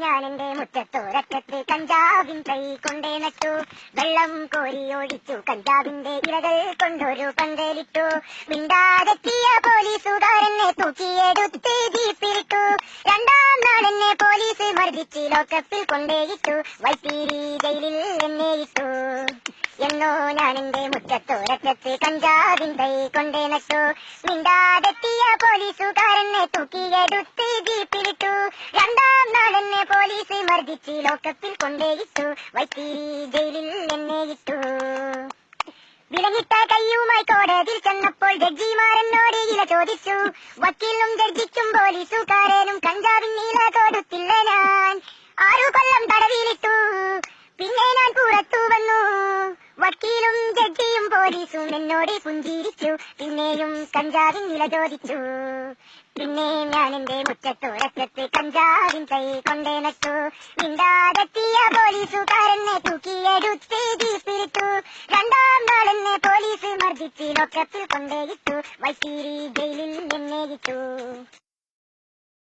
ഞാനെന്റെ മുറ്റത്തോരറ്റത്ത് കഞ്ചാവിൻ തൈ കൊണ്ടേ നട്ടു. വെള്ളം കോരി ഓടിച്ചു, കഞ്ചാവിന്റെ ഇലകൾ കൊണ്ടൊരു പന്തലിട്ടു. മിണ്ടാതെത്തിയ പോലീസുകാരെന്നെ തൂക്കിയെടുത്ത് ജീപ്പിലിട്ടു. രണ്ടാം നാളെന്നെ പോലീസ് മർദ്ദിച്ച് ലോക്കപ്പിൽ കൊണ്ടേയിട്ടു. വൈത്തിരി ജയിലിൽ എന്നെ ഇട്ടു. എന്നോ ഞാനെന്റെ മുറ്റത്തോരറ്റത്ത് കഞ്ചാവിൻ തൈ കൊണ്ടേ നട്ടു. മിണ്ടാതെത്തിയ പോലീസുകാരെന്നെ തൂക്കിയെടുത്ത് ജീപ്പിലിട്ടു. രണ്ടാം നാളെന്നെ പോലീസ് മർദ്ദിച്ച് ലോക്കപ്പിൽ കൊണ്ടേയിട്ടു. വൈത്തിരി ജയിലിൽ എന്നെ ഇട്ടു. വിലങ്ങിട്ട കയ്യുമായി കോടതിയിൽ ചെന്നപ്പോൾ ജഡ്ജിമാരെന്നോട് ഇല ചോദിച്ചു. വക്കീലും ജഡ്ജിക്കും പോലീസുകാരനും കഞ്ചാവിൻ ഇല കൊടുത്തില്ല ഞാൻ. 6 കൊല്ലം തടവിലിട്ടു. പിന്നെ ഞാൻ പുറത്തു വന്നു. വക്കീലും ജഡ്ജിയും പോലീസും എന്നോട് പുഞ്ചിരിച്ചു. പിന്നെയും കഞ്ചാവിൻ ഇല ചോദിച്ചു. പിന്നെ ഞാൻ എന്റെ മുറ്റത്തോരറ്റത്ത് കഞ്ചാവിൻ തൈ കൊണ്ടേ നട്ടു. മിണ്ടാതെത്തിയ പോലീസുകാരെന്നെ തൂക്കിയെടുത്ത് ജീപ്പിലിട്ടു. രണ്ടാം നാളെന്നെ പോലീസ് മർദ്ദിച്ച് ലോക്കപ്പിൽ കൊണ്ടേയിട്ടു. വൈത്തിരി ജയിലിൽ എന്നെ ഇട്ടു.